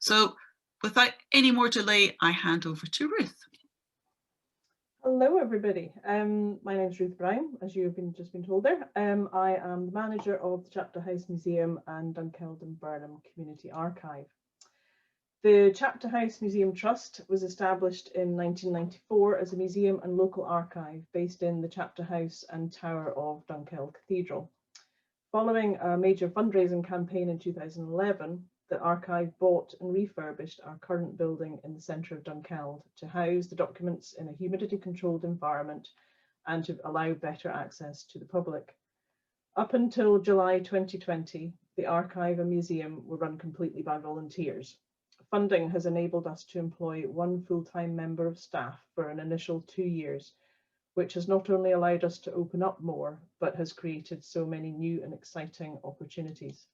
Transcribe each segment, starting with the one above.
So without any more delay, I hand over to Ruth. Hello, everybody. My name is Ruth Brown, as you have just been told there. I am the manager of the Chapter House Museum and Dunkeld and Burnham Community Archive. The Chapter House Museum Trust was established in 1994 as a museum and local archive based in the Chapter House and Tower of Dunkeld Cathedral. Following a major fundraising campaign in 2011, the archive bought and refurbished our current building in the centre of Dunkeld to house the documents in a humidity-controlled environment and to allow better access to the public. Up until July 2020, the archive and museum were run completely by volunteers. Funding has enabled us to employ one full-time member of staff for an initial 2 years, which has not only allowed us to open up more, but has created so many new and exciting opportunities.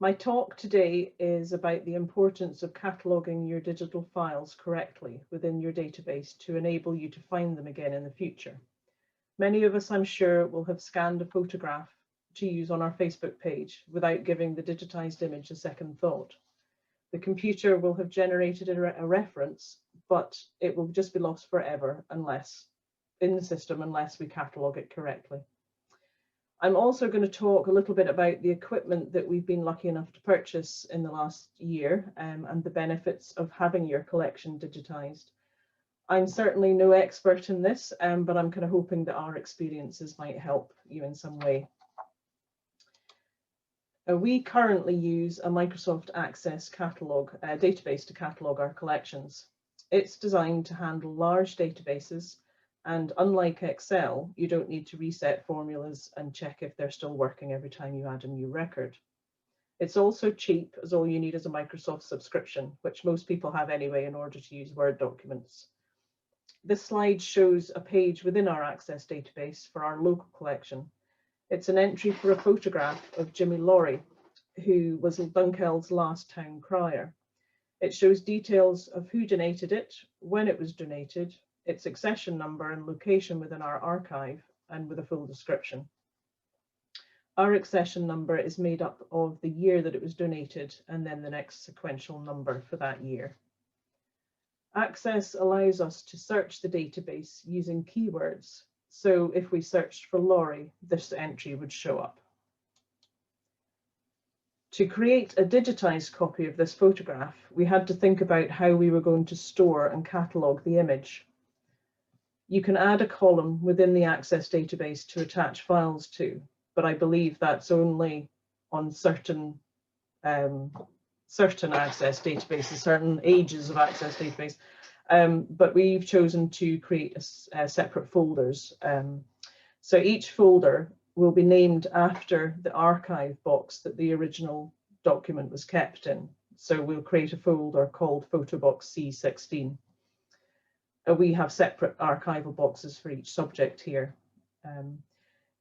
My talk today is about the importance of cataloguing your digital files correctly within your database to enable you to find them again in the future. Many of us, I'm sure, will have scanned a photograph to use on our Facebook page without giving the digitized image a second thought. The computer will have generated a reference, but it will just be lost forever unless in the system, unless we catalogue it correctly. I'm also going to talk a little bit about the equipment that we've been lucky enough to purchase in the last year and the benefits of having your collection digitized. I'm certainly no expert in this, but I'm kind of hoping that our experiences might help you in some way. We currently use a Microsoft Access catalog database to catalog our collections. It's designed to handle large databases, and unlike Excel, you don't need to reset formulas and check if they're still working every time you add a new record. It's also cheap, as all you need is a Microsoft subscription, which most people have anyway in order to use Word documents. This slide shows a page within our Access database for our local collection. It's an entry for a photograph of Jimmy Laurie, who was Dunkeld's last town crier. It shows details of who donated it, when it was donated, its accession number and location within our archive, and with a full description. Our accession number is made up of the year that it was donated and then the next sequential number for that year. Access allows us to search the database using keywords. So if we searched for Laurie, this entry would show up. To create a digitized copy of this photograph, we had to think about how we were going to store and catalogue the image. You can add a column within the Access database to attach files to, but I believe that's only on certain Access databases, certain ages of Access database. But we've chosen to create separate folders. So each folder will be named after the archive box that the original document was kept in. So we'll create a folder called Photo Box C16. We have separate archival boxes for each subject here.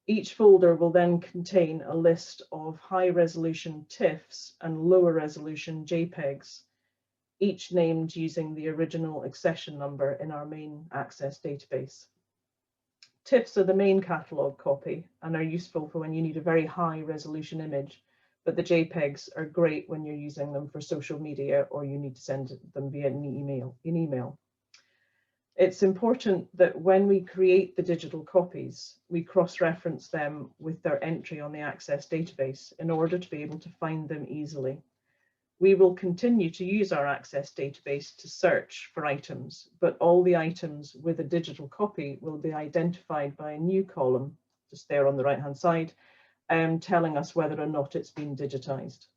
Each folder will then contain a list of high-resolution TIFFs and lower-resolution JPEGs, each named using the original accession number in our main Access database. TIFFs are the main catalogue copy and are useful for when you need a very high-resolution image, but the JPEGs are great when you're using them for social media or you need to send them via an email. It's important that when we create the digital copies, we cross-reference them with their entry on the Access database in order to be able to find them easily. We will continue to use our Access database to search for items, but all the items with a digital copy will be identified by a new column, just there on the right-hand side, telling us whether or not it's been digitized.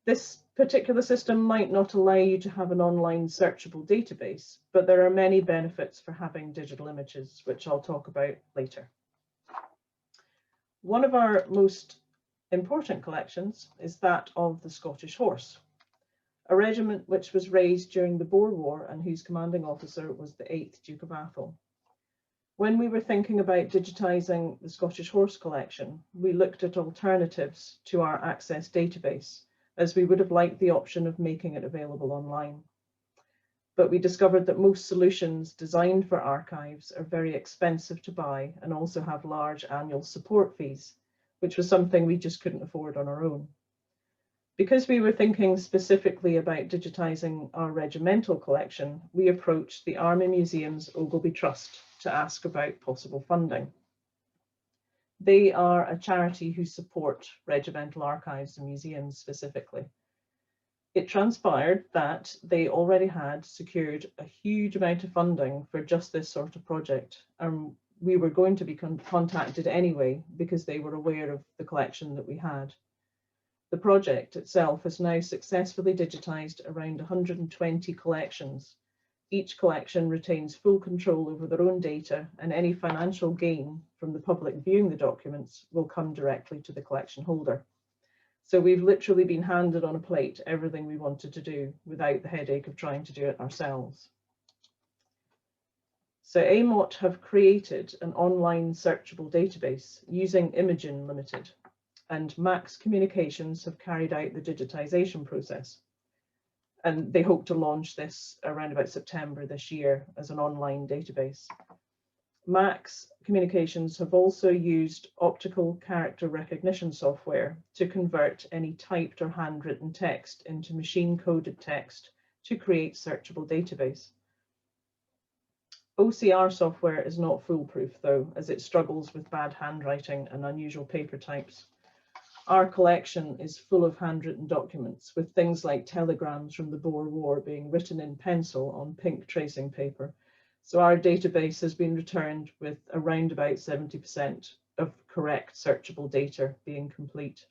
This particular system might not allow you to have an online searchable database, but there are many benefits for having digital images, which I'll talk about later. One of our most important collections is that of the Scottish Horse, a regiment which was raised during the Boer War and whose commanding officer was the 8th Duke of Atholl. When we were thinking about digitising the Scottish Horse collection, we looked at alternatives to our Access database, as we would have liked the option of making it available online. But we discovered that most solutions designed for archives are very expensive to buy and also have large annual support fees, which was something we just couldn't afford on our own. Because we were thinking specifically about digitising our regimental collection, we approached the Army Museum's Ogilvy Trust to ask about possible funding. They are a charity who support regimental archives and museums specifically. It transpired that they already had secured a huge amount of funding for just this sort of project, and we were going to be contacted anyway because they were aware of the collection that we had. The project itself has now successfully digitised around 120 collections. Each collection retains full control over their own data, and any financial gain from the public viewing the documents will come directly to the collection holder. So we've literally been handed on a plate everything we wanted to do without the headache of trying to do it ourselves. So AMOT have created an online searchable database using Imogen Limited, and Max Communications have carried out the digitisation process. And they hope to launch this around about September this year as an online database. Max Communications have also used optical character recognition software to convert any typed or handwritten text into machine-coded text to create searchable database. OCR software is not foolproof though, as it struggles with bad handwriting and unusual paper types. Our collection is full of handwritten documents, with things like telegrams from the Boer War being written in pencil on pink tracing paper. So our database has been returned with around about 70% of correct searchable data being complete.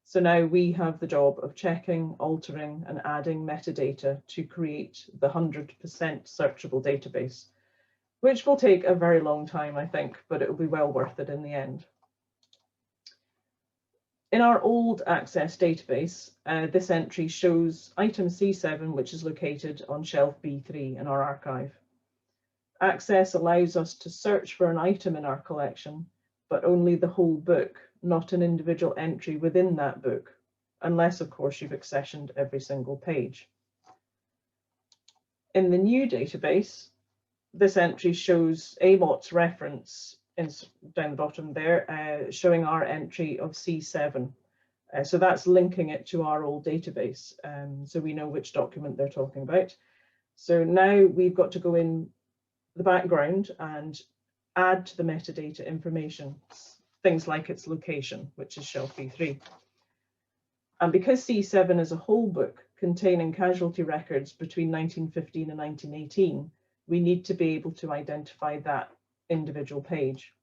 So now we have the job of checking, altering and adding metadata to create the 100% searchable database, which will take a very long time, I think, but it will be well worth it in the end. In our old Access database, this entry shows item C7, which is located on shelf B3 in our archive. Access allows us to search for an item in our collection, but only the whole book, not an individual entry within that book, unless, of course, you've accessioned every single page. In the new database, this entry shows AMOT's reference down the bottom there, showing our entry of C7. So that's linking it to our old database, so we know which document they're talking about. So now we've got to go in the background and add to the metadata information, things like its location, which is shelf B3. And because C7 is a whole book containing casualty records between 1915 and 1918, we need to be able to identify that individual page.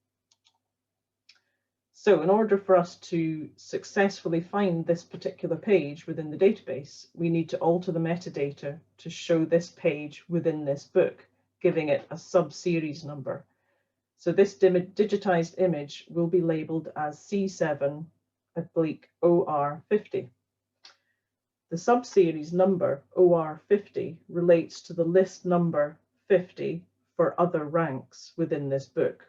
So in order for us to successfully find this particular page within the database, we need to alter the metadata to show this page within this book, giving it a subseries number. So this digitized image will be labeled as C7 oblique OR50. The subseries number OR50 relates to the list number 50 for other ranks within this book.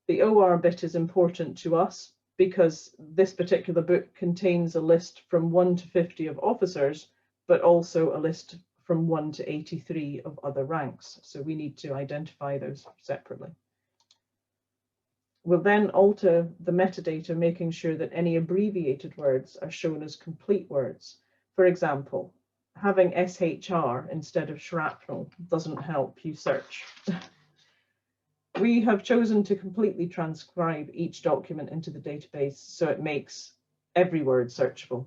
The OR bit is important to us because this particular book contains a list from 1 to 50 of officers, but also a list from 1 to 83 of other ranks. So we need to identify those separately. We'll then alter the metadata, making sure that any abbreviated words are shown as complete words. For example, having SHR instead of shrapnel doesn't help you search. We have chosen to completely transcribe each document into the database so it makes every word searchable.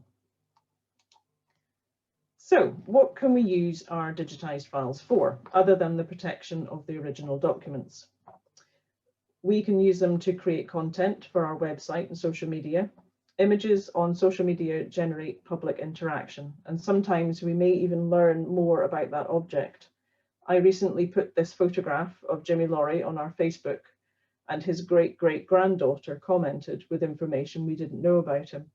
So what can we use our digitized files for, other than the protection of the original documents? We can use them to create content for our website and social media. Images on social media generate public interaction, and sometimes we may even learn more about that object. I recently put this photograph of Jimmy Laurie on our Facebook, and his great-great-granddaughter commented with information we didn't know about him.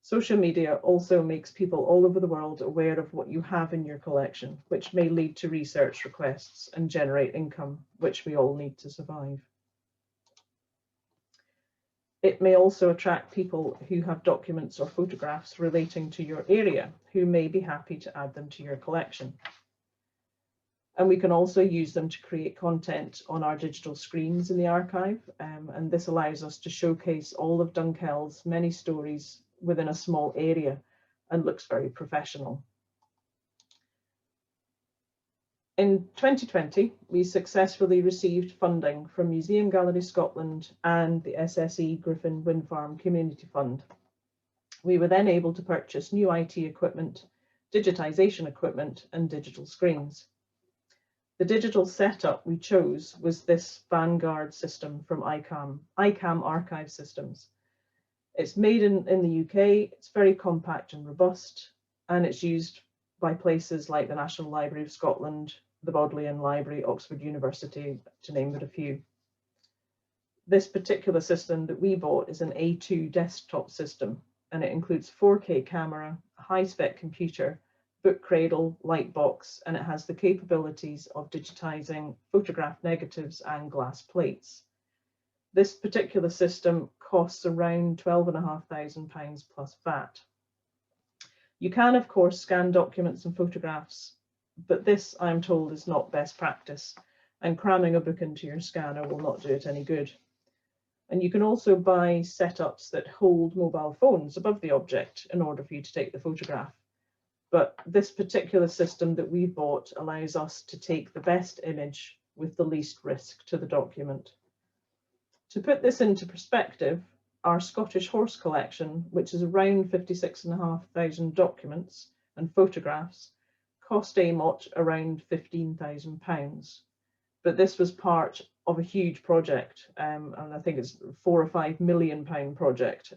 Social media also makes people all over the world aware of what you have in your collection, which may lead to research requests and generate income, which we all need to survive. It may also attract people who have documents or photographs relating to your area, who may be happy to add them to your collection. And we can also use them to create content on our digital screens in the archive, and this allows us to showcase all of Dunkeld's many stories within a small area, and looks very professional. In 2020, we successfully received funding from Museum Galleries Scotland and the SSE Griffin Wind Farm Community Fund. We were then able to purchase new IT equipment, digitisation equipment and digital screens. The digital setup we chose was this Vanguard system from Icam Archive Systems. It's made in the UK, it's very compact and robust, and it's used by places like the National Library of Scotland, the Bodleian Library, Oxford University, to name but a few. This particular system that we bought is an A2 desktop system, and it includes 4K camera, a high-spec computer, book cradle, light box, and it has the capabilities of digitising photograph negatives and glass plates. This particular system costs around £12,500 plus VAT. You can, of course, scan documents and photographs, but this, I'm told, is not best practice, and cramming a book into your scanner will not do it any good. And you can also buy setups that hold mobile phones above the object in order for you to take the photograph. But this particular system that we bought allows us to take the best image with the least risk to the document. To put this into perspective, our Scottish horse collection, which is around 56,500 documents and photographs, cost AMOT around £15,000. But this was part of a huge project, and I think it's £4 or £5 million project.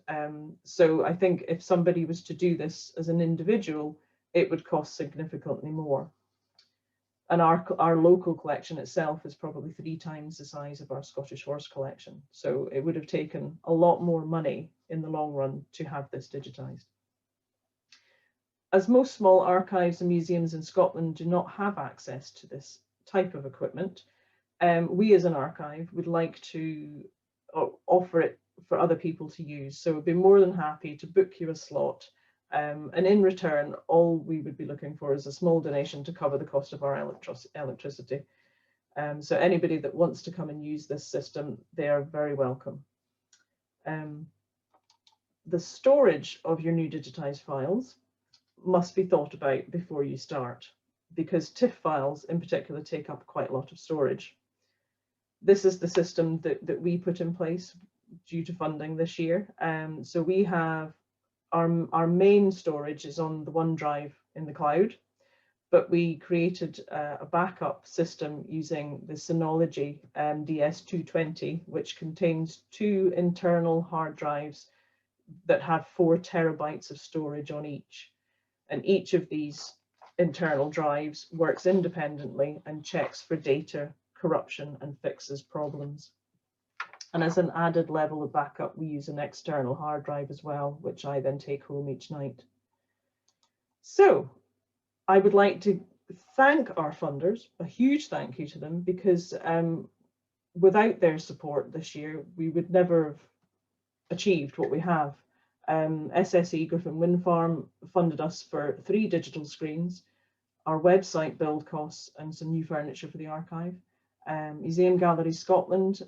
So I think if somebody was to do this as an individual, it would cost significantly more. And our local collection itself is probably 3 times the size of our Scottish horse collection. So it would have taken a lot more money in the long run to have this digitised. As most small archives and museums in Scotland do not have access to this type of equipment, we as an archive would like to offer it for other people to use. So we'd be more than happy to book you a slot. And in return, all we would be looking for is a small donation to cover the cost of our electricity. So anybody that wants to come and use this system, they are very welcome. The storage of your new digitised files must be thought about before you start, because TIFF files in particular take up quite a lot of storage. This is the system that we put in place due to funding this year. So we have our main storage is on the OneDrive in the cloud, but we created a backup system using the Synology DS220, which contains 2 internal hard drives that have 4 terabytes of storage on each. And each of these internal drives works independently and checks for data corruption and fixes problems. And as an added level of backup, we use an external hard drive as well, which I then take home each night. So I would like to thank our funders, a huge thank you to them, because without their support this year, we would never have achieved what we have. SSE Griffin Wind Farm funded us for 3 digital screens, our website build costs and some new furniture for the archive. Museum Galleries Scotland,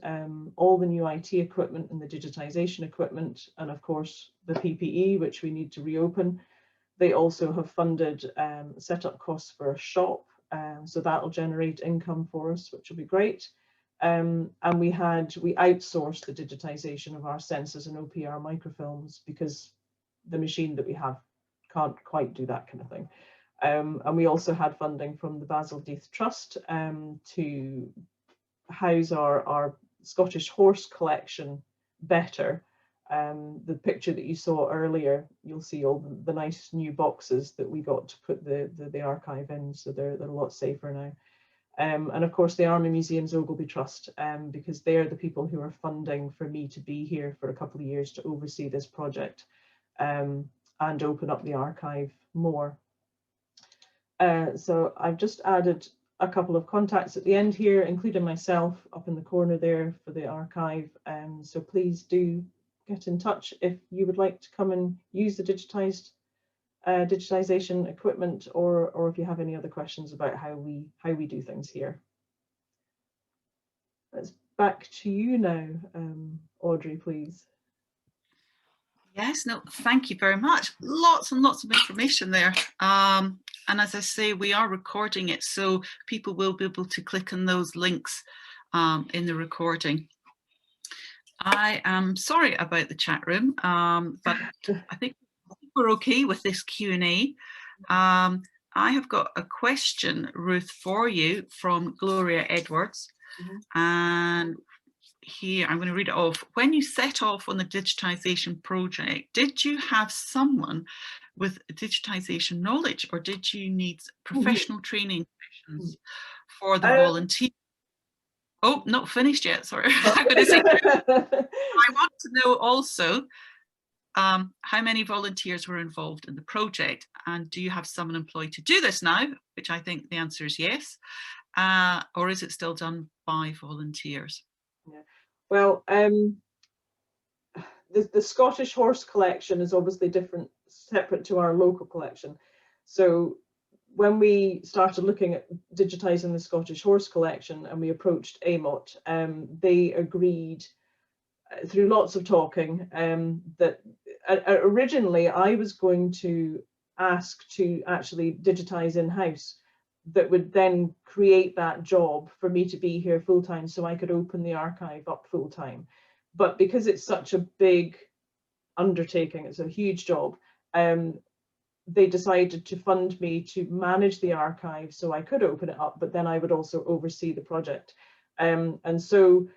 all the new IT equipment and the digitisation equipment, and of course the PPE, which we need to reopen. They also have funded setup costs for a shop, so that will generate income for us, which will be great. And we outsourced the digitisation of our sensors and OPR microfilms because the machine that we have can't quite do that kind of thing. And we also had funding from the Basil Death Trust to house our Scottish horse collection better. The picture that you saw earlier, you'll see all the nice new boxes that we got to put the archive in, so they're a lot safer now. And of course the Army Museums Ogilvy Trust, because they're the people who are funding for me to be here for a couple of years to oversee this project and open up the archive more. So I've just added a couple of contacts at the end here, including myself up in the corner there for the archive. So please do get in touch if you would like to come and use the digitisation equipment, or if you have any other questions about how we do things here. That's back to you now, Audrey, please. Yes, no, thank you very much. Lots and lots of information there. And as I say, we are recording it, so people will be able to click on those links in the recording. I am sorry about the chat room, but I think we're okay with this Q&A. I have got a question, Ruth, for you from Gloria Edwards. And here, I'm going to read it off. When you set off on the digitisation project, did you have someone with digitisation knowledge, or did you need professional training sessions for the volunteer? Oh, not finished yet, sorry. I'm going to say, I want to know also how many volunteers were involved in the project, and do you have someone employed to do this now, which I think the answer is yes, or is it still done by volunteers? Yeah. Well, the Scottish horse collection is obviously different, separate to our local collection. So when we started looking at digitising the Scottish horse collection and we approached AMOT, they agreed through lots of talking that originally I was going to ask to actually digitise in-house, that would then create that job for me to be here full-time so I could open the archive up full-time. But because it's such a big undertaking, it's a huge job, they decided to fund me to manage the archive so I could open it up, but then I would also oversee the project. And so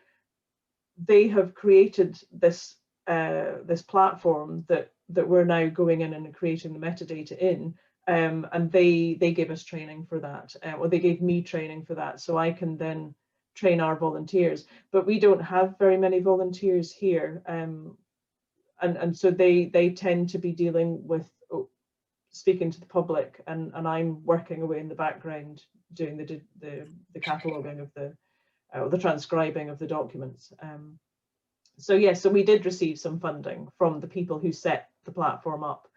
they have created this this platform that we're now going in and creating the metadata in, and they gave us training for that, or they gave me training for that, so I can then train our volunteers. But we don't have very many volunteers here, and so they tend to be dealing with speaking to the public, and I'm working away in the background doing the cataloguing of the transcribing of the documents. So yes, so we did receive some funding from the people who set the platform up,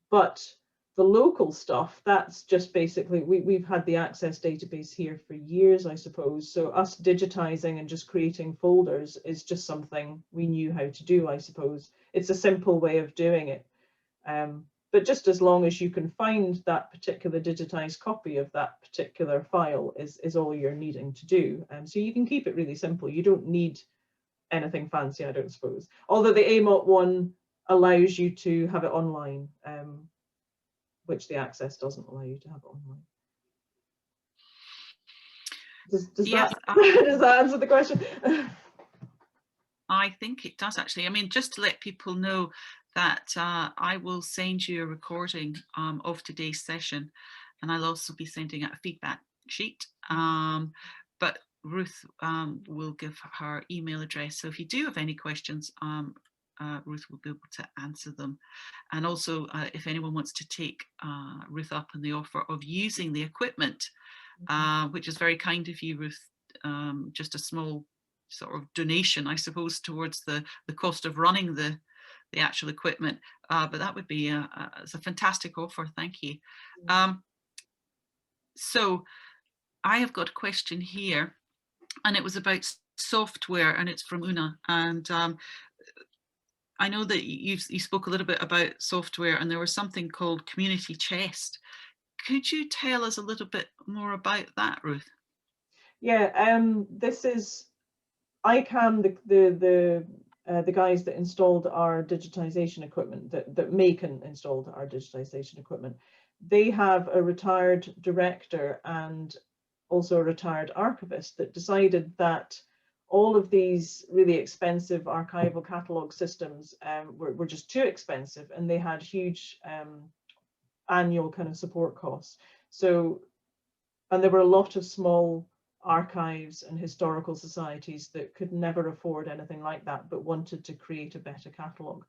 but the local stuff, that's just basically, we've had the Access database here for years, I suppose. So us digitising and just creating folders is just something we knew how to do, I suppose. It's a simple way of doing it. But just as long as you can find that particular digitised copy of that particular file is all you're needing to do. So you can keep it really simple. You don't need anything fancy, I don't suppose. Although the AMOT one allows you to have it online, which the Access doesn't allow you to have it online. Does yes, does that answer the question? I think it does, actually. I mean, just to let people know that I will send you a recording of today's session, and I'll also be sending out a feedback sheet. But Ruth will give her email address. So if you do have any questions, Ruth will be able to answer them. And also, if anyone wants to take Ruth up on the offer of using the equipment, which is very kind of you, Ruth, just a small sort of donation, I suppose, towards the cost of running the actual equipment, but that would be it's a fantastic offer. Thank you. So I have got a question here, and it was about software, and it's from Una. And I know that you spoke a little bit about software, and there was something called Community Chest. Could you tell us a little bit more about that, Ruth? Yeah, this is Icam, the guys that installed our digitisation equipment, that make and installed our digitisation equipment. They have a retired director and also a retired archivist that decided that all of these really expensive archival catalogue systems were just too expensive, and they had huge annual kind of support costs. So, and there were a lot of small archives and historical societies that could never afford anything like that, but wanted to create a better catalogue.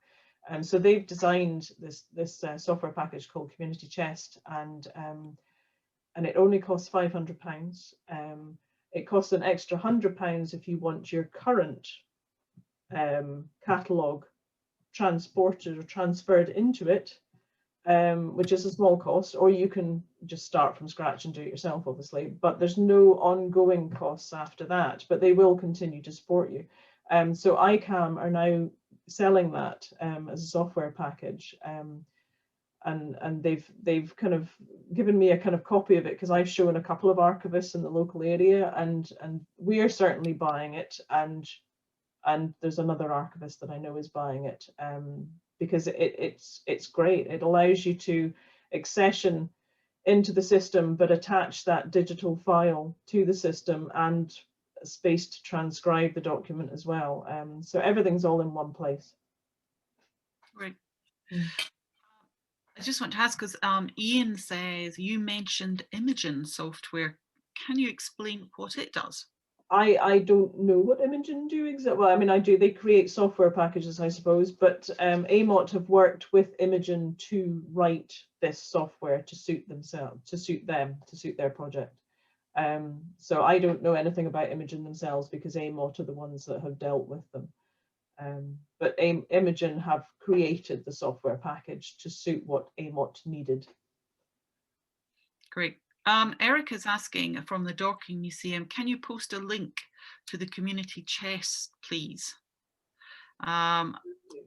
And so they've designed this software package called Community Chest, and it only costs £500. It costs an extra £100 if you want your current catalogue transported or transferred into it, which is a small cost, or you can just start from scratch and do it yourself, obviously, but there's no ongoing costs after that, but they will continue to support you. So Icam are now selling that as a software package. And they've kind of given me a kind of copy of it because I've shown a couple of archivists in the local area, and we are certainly buying it, and there's another archivist that I know is buying it, because it's great. It allows you to accession into the system but attach that digital file to the system and space to transcribe the document as well. So everything's all in one place. Right. I just want to ask, because Ian says you mentioned imaging software. Can you explain what it does? I don't know what Imogen do exactly. Well, I mean, I do. They create software packages, I suppose, but AMOT have worked with Imogen to write this software to suit themselves, to suit their project. So I don't know anything about Imogen themselves because AMOT are the ones that have dealt with them. But Imogen have created the software package to suit what AMOT needed. Great. Eric is asking from the Dorking Museum, can you post a link to the community chest, please?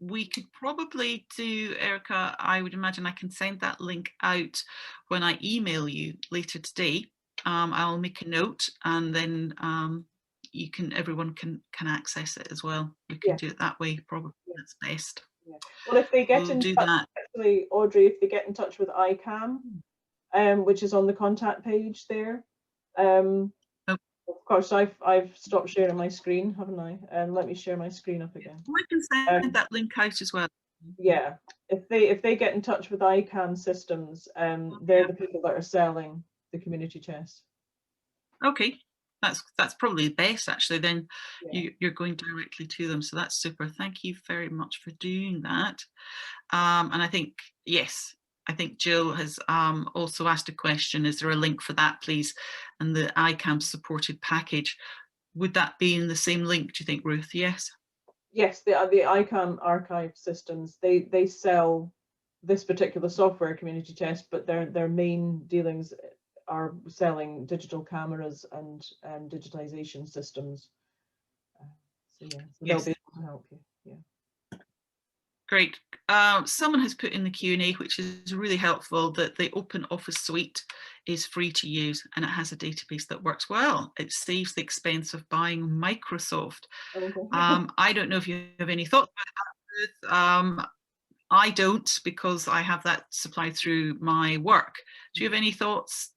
We could probably do, Erica, I would imagine I can send that link out when I email you later today. I'll make a note, and then everyone can access it as well. We can do it that way, probably. That's best. Yeah. Well, if they get in touch, actually, Audrey, if they get in touch with Icam, which is on the contact page there. Of course, I've stopped sharing my screen, haven't I? And let me share my screen up again. I can send that link out as well. Yeah, if they get in touch with Icam Systems, they're the people that are selling the community chest. Okay, that's probably best actually. Then you're going directly to them, so that's super. Thank you very much for doing that. And I think, yes, I think Jill has also asked a question, is there a link for that, please? And the Icam supported package, would that be in the same link, do you think, Ruth? Yes? Yes, the Icam archive systems, they sell this particular software, community chest, but their main dealings are selling digital cameras and digitization systems. So yeah, so they'll be able to help you. Yeah. Great. Someone has put in the Q&A, which is really helpful, that the Open Office suite is free to use and it has a database that works well. It saves the expense of buying Microsoft. Okay. I don't know if you have any thoughts about that. I don't, because I have that supplied through my work. Do you have any thoughts,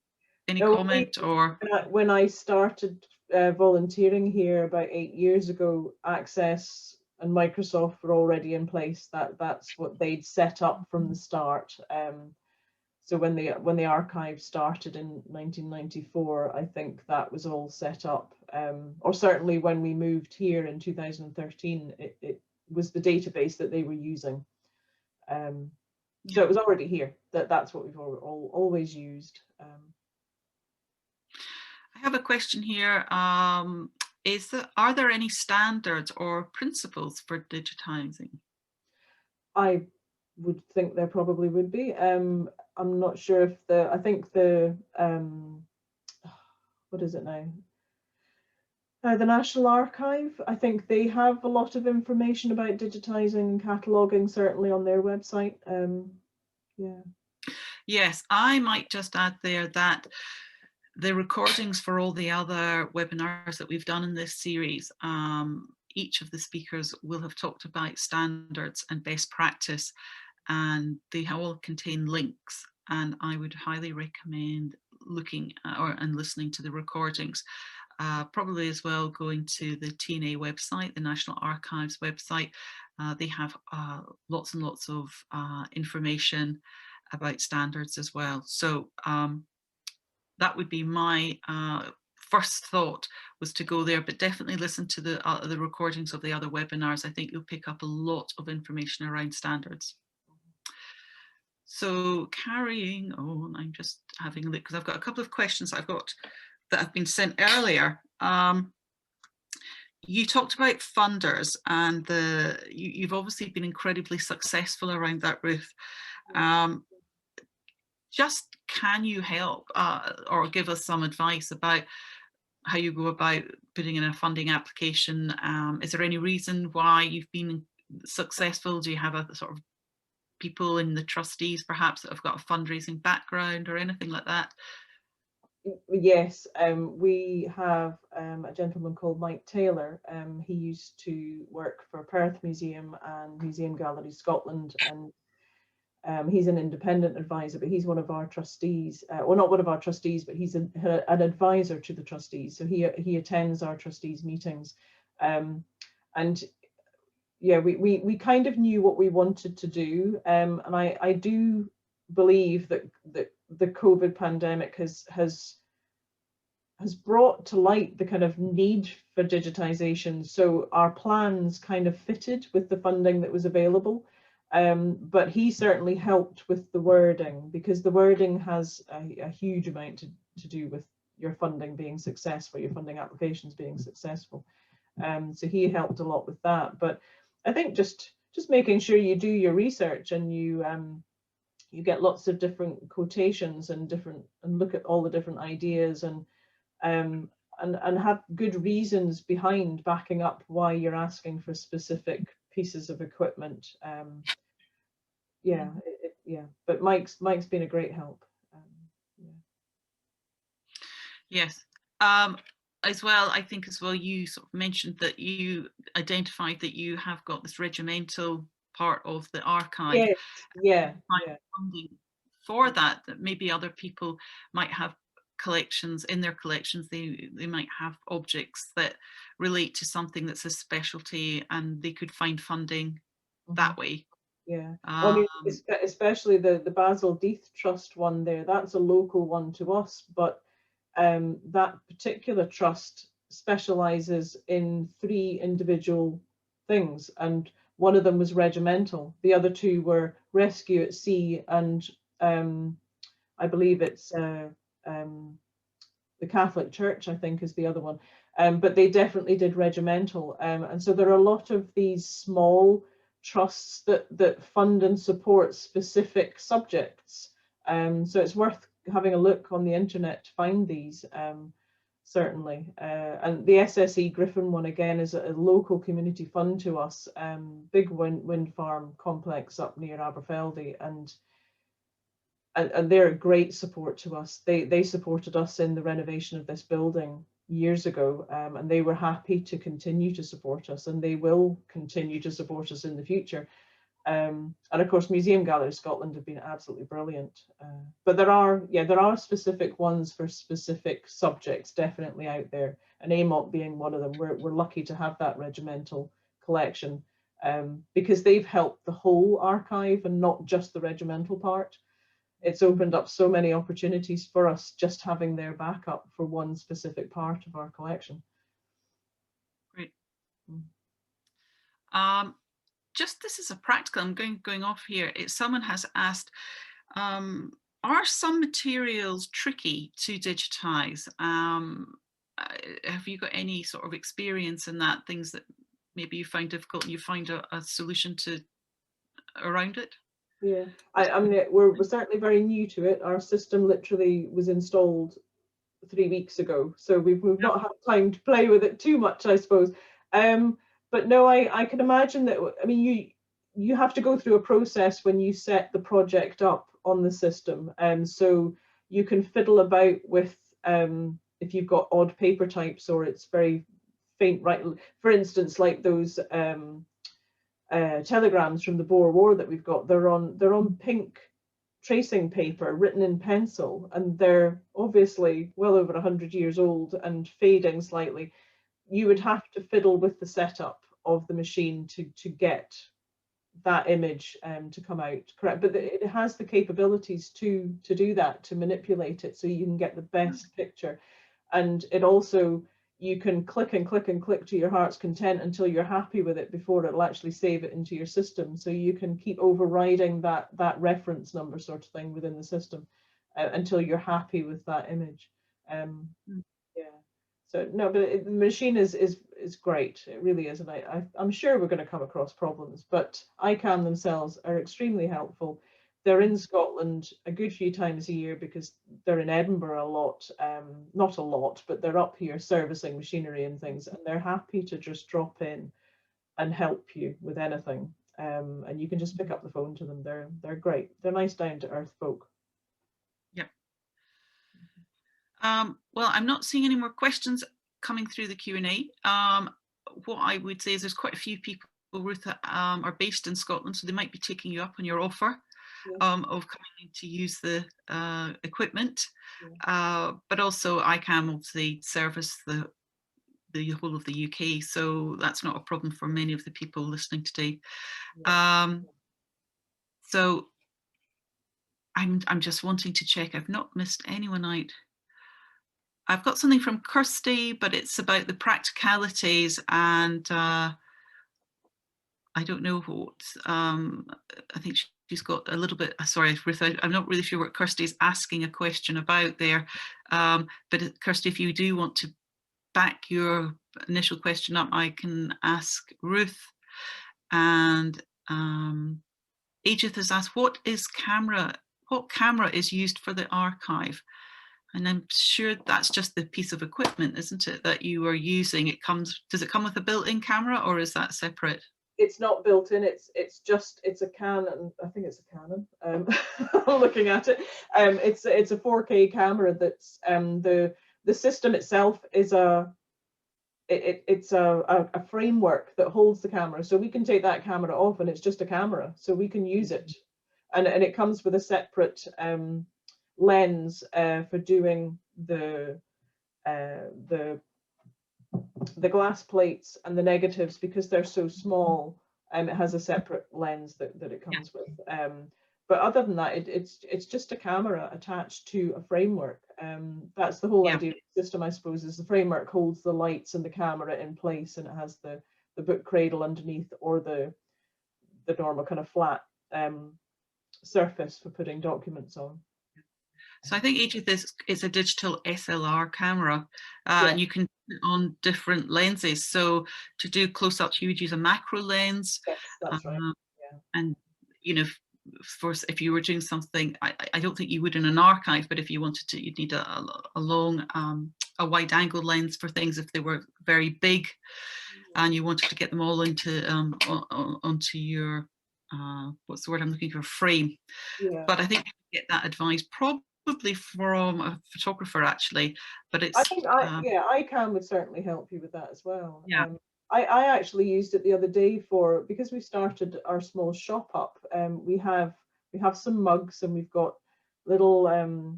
any comment? Or when I started volunteering here about 8 years ago, Access and Microsoft were already in place. That's what they'd set up from the start. So when the archive started in 1994, I think that was all set up. Or certainly when we moved here in 2013, it was the database that they were using. So it was already here. That's what we've always used. I have a question here. Are there any standards or principles for digitizing? I would think there probably would be. I'm not sure if I think the what is it now? The National Archive, I think they have a lot of information about digitizing and cataloguing, certainly on their website. Yeah. Yes, I might just add there that the recordings for all the other webinars that we've done in this series, each of the speakers will have talked about standards and best practice, and they all contain links, and I would highly recommend looking and listening to the recordings. Probably as well going to the TNA website, the National Archives website. They have lots and lots of information about standards as well. So that would be my first thought, was to go there, but definitely listen to the recordings of the other webinars. I think you'll pick up a lot of information around standards. So carrying on, I'm just having a look, because I've got a couple of questions I've got that have been sent earlier. You talked about funders, and you've obviously been incredibly successful around that, Ruth. Just can you help or give us some advice about how you go about putting in a funding application? Is there any reason why you've been successful? Do you have a sort of people in the trustees perhaps that have got a fundraising background or anything like that? Yes, we have a gentleman called Mike Taylor. He used to work for Perth Museum and Museum Galleries Scotland, and he's an independent advisor, but he's one of our trustees. Well, not one of our trustees, but he's an advisor to the trustees. So he attends our trustees meetings, and yeah, we kind of knew what we wanted to do, and I do believe that the COVID pandemic has brought to light the kind of need for digitization. So our plans kind of fitted with the funding that was available. But he certainly helped with the wording, because the wording has a huge amount to do with your funding being successful, your funding applications being successful. So he helped a lot with that. But I think just making sure you do your research and you get lots of different quotations and look at all the different ideas and have good reasons behind backing up why you're asking for specific pieces of equipment. Yeah, yeah. But Mike's been a great help. Yeah. Yes. As well, I think as well, you sort of mentioned that you identified that you have got this regimental part of the archive. Yes, yeah, yeah. Funding for that maybe other people might have collections in their collections. They might have objects that relate to something that's a specialty, and they could find funding that way. Yeah, well, I mean, especially the Basil Death Trust one there, that's a local one to us, but that particular trust specializes in 3 individual things, and one of them was regimental. The other 2 were rescue at sea, and I believe it's the Catholic Church, I think, is the other one. But they definitely did regimental, and so there are a lot of these small trusts that fund and support specific subjects. So it's worth having a look on the internet to find these, certainly. And the SSE Griffin one, again, is a local community fund to us, big wind farm complex up near Aberfeldy, and they're a great support to us. They supported us in the renovation of this building years ago, and they were happy to continue to support us, and they will continue to support us in the future. And of course, Museum Galleries Scotland have been absolutely brilliant. But there are specific ones for specific subjects definitely out there, and AMOC being one of them. We're lucky to have that regimental collection, because they've helped the whole archive and not just the regimental part. It's opened up so many opportunities for us just having their backup for one specific part of our collection. Great. Just this is a practical, I'm going off here. Someone has asked, are some materials tricky to digitize? Have you got any sort of experience in that, things that maybe you find difficult and you find a solution around it? Yeah, I mean, we're certainly very new to it. Our system literally was installed 3 weeks ago, so we've not had time to play with it too much, I suppose. But no, I can imagine that. I mean, you have to go through a process when you set the project up on the system, so you can fiddle about with if you've got odd paper types or it's very faint, right? For instance, like those telegrams from the Boer War that we've got, they're on pink tracing paper written in pencil, and they're obviously well over 100 years old and fading slightly. You would have to fiddle with the setup of the machine to get that image to come out correct, but it has the capabilities to do that, to manipulate it so you can get the best picture. And it also, you can click and click and click to your heart's content until you're happy with it before it'll actually save it into your system. So you can keep overriding that reference number sort of thing within the system until you're happy with that image. Yeah. So no, but the machine is great. It really is, and I'm sure we're going to come across problems, but Icam themselves are extremely helpful. They're in Scotland a good few times a year because they're in Edinburgh a lot, not a lot, but they're up here servicing machinery and things, and they're happy to just drop in and help you with anything. And you can just pick up the phone to them. They're great. They're nice, down to earth folk. Yep. Well, I'm not seeing any more questions coming through the Q&A. What I would say is there's quite a few people, Ruth, that are based in Scotland, so they might be taking you up on your offer of coming in to use the equipment. But also Icam obviously service the whole of the UK, so that's not a problem for many of the people listening today. So I'm just wanting to check I've not missed anyone out. I've got something from Kirsty, but it's about the practicalities, and I don't know what, I think she's got a little bit, sorry, Ruth, I'm not really sure what Kirsty's asking a question about there. But Kirsty, if you do want to back your initial question up, I can ask Ruth. And Edith has asked, what camera is used for the archive? And I'm sure that's just the piece of equipment, isn't it, that you are using? Does it come with a built-in camera, or is that separate? It's not built in. It's a Canon. I think it's a Canon. I'm looking at it. It's a 4K camera. That's the system itself is it's a framework that holds the camera. So we can take that camera off, and it's just a camera. So we can use it, and it comes with a separate lens for doing the glass plates and the negatives, because they're so small. It has a separate lens that it comes with. But other than that, it's just a camera attached to a framework. That's the whole idea of the system, I suppose, is the framework holds the lights and the camera in place, and it has the book cradle underneath, or the normal kind of flat surface for putting documents on. So I think each of this is a digital SLR camera, and you can put it on different lenses. So to do close-ups, you would use a macro lens. Yes, that's right. And if you were doing something, I don't think you would in an archive, but if you wanted to, you'd need a long, a wide-angle lens for things if they were very big, and you wanted to get them all into onto your what's the word I'm looking for, frame. But I think you can get that advice probably from a photographer, actually. But it's, I think Icam would certainly help you with that as well. Yeah. I actually used it the other day because we started our small shop up. We have some mugs, and we've got little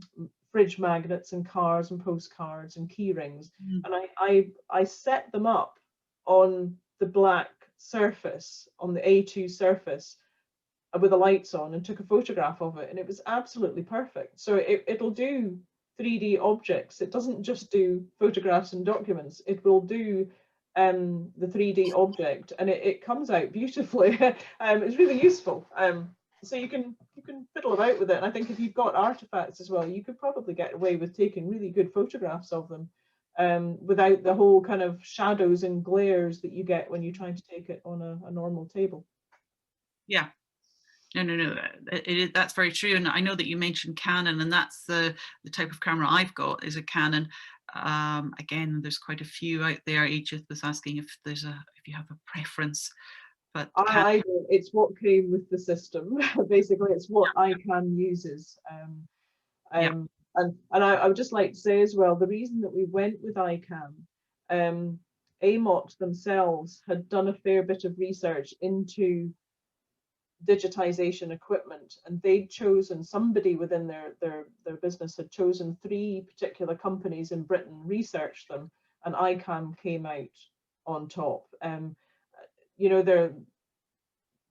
fridge magnets and cards and postcards and key rings. And I set them up on the black surface, on the A2 surface, with the lights on, and took a photograph of it, and it was absolutely perfect. So it'll do 3D objects. It doesn't just do photographs and documents. It will do the 3D object, and it comes out beautifully. It's really useful. So you can fiddle about with it. And I think if you've got artifacts as well, you could probably get away with taking really good photographs of them without the whole kind of shadows and glares that you get when you're trying to take it on a normal table. Yeah. No, that's very true. And I know that you mentioned Canon, and that's the type of camera I've got, is a Canon. Again, there's quite a few out there. Edith was asking if you have a preference, but I don't. It's what came with the system. Basically, it's what Icam uses. And I would just like to say as well, the reason that we went with Icam, AMOT themselves had done a fair bit of research into digitization equipment, and they'd chosen, somebody within their business had chosen 3 particular companies in Britain, researched them, and Icam came out on top. They're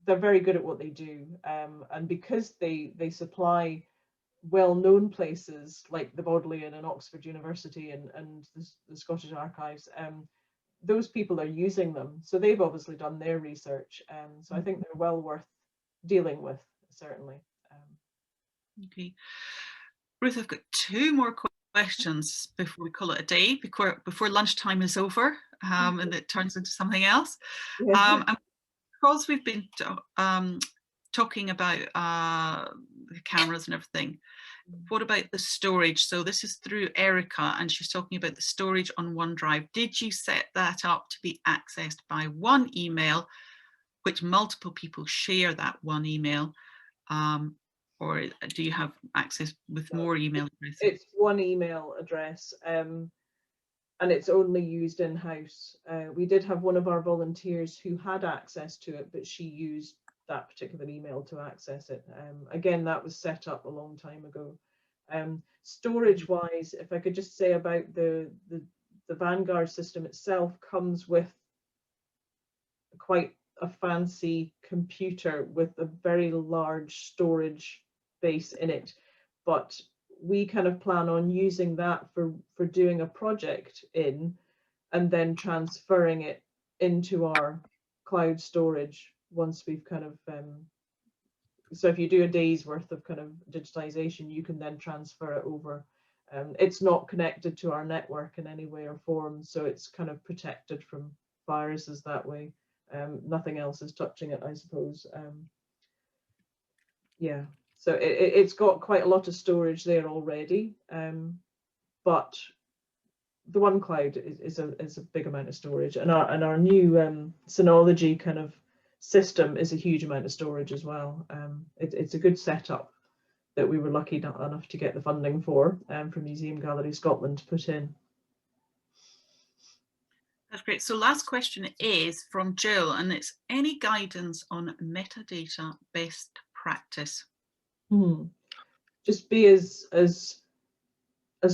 very good at what they do, and because they supply well-known places like the Bodleian and Oxford University and the Scottish Archives, those people are using them, so they've obviously done their research, so I think they're well worth dealing with, certainly. Okay, Ruth, I've got 2 more questions before we call it a day, before lunchtime is over, and it turns into something else. And because we've been talking about the cameras and everything. What about the storage? So this is through Erica, and she's talking about the storage on OneDrive. Did you set that up to be accessed by one email, which multiple people share that one email? Or do you have access with more email addresses? It's one email address, and it's only used in-house. We did have one of our volunteers who had access to it, but she used that particular email to access it. Again, that was set up a long time ago. Storage-wise, if I could just say about the Vanguard system itself, comes with quite a fancy computer with a very large storage base in it, but we kind of plan on using that for doing a project in, and then transferring it into our cloud storage once we've kind of so if you do a day's worth of kind of digitization, you can then transfer it over. It's not connected to our network in any way or form, so it's kind of protected from viruses that way. Nothing else is touching it, I suppose. Yeah, so it's got quite a lot of storage there already, but the OneCloud is a big amount of storage, and our new Synology kind of system is a huge amount of storage as well. It's a good setup that we were lucky enough to get the funding for from Museum Gallery Scotland to put in. That's great. So last question is from Jill, and it's any guidance on metadata best practice? Just be as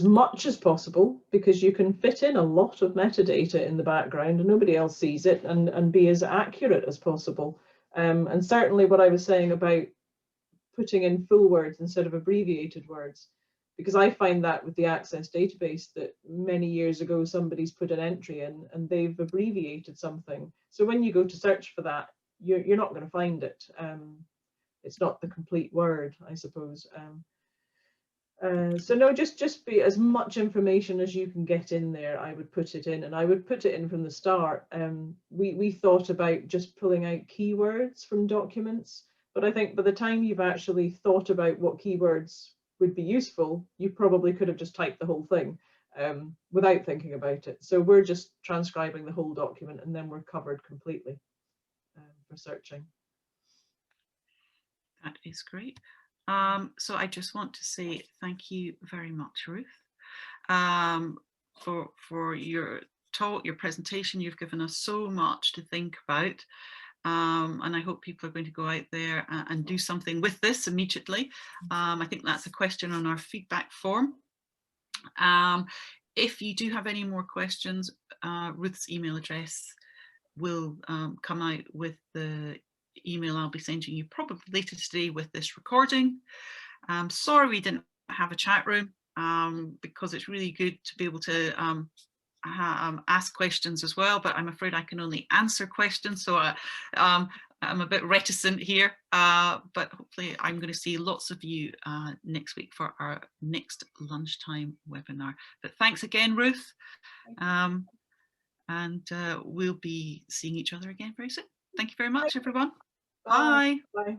much as possible, because you can fit in a lot of metadata in the background and nobody else sees it, and be as accurate as possible. And certainly what I was saying about putting in full words instead of abbreviated words, because I find that with the Access database that many years ago somebody's put an entry in and they've abbreviated something. So when you go to search for that, you're not going to find it. It's not the complete word, I suppose. So no, just be as much information as you can get in there. I would put it in, and I would put it in from the start. We thought about just pulling out keywords from documents, but I think by the time you've actually thought about what keywords would be useful, you probably could have just typed the whole thing without thinking about it. So we're just transcribing the whole document, and then we're covered completely for searching. That is great. So I just want to say thank you very much, Ruth, for your talk, your presentation. You've given us so much to think about, and I hope people are going to go out there and do something with this immediately. I think that's a question on our feedback form. If you do have any more questions, Ruth's email address will come out with the email I'll be sending you probably later today with this recording. Sorry we didn't have a chat room, because it's really good to be able to ask questions as well, but I'm afraid I can only answer questions, so I'm a bit reticent here, but hopefully I'm going to see lots of you next week for our next lunchtime webinar. But thanks again, Ruth, and we'll be seeing each other again very soon. Thank you very much, everyone. Bye. Bye.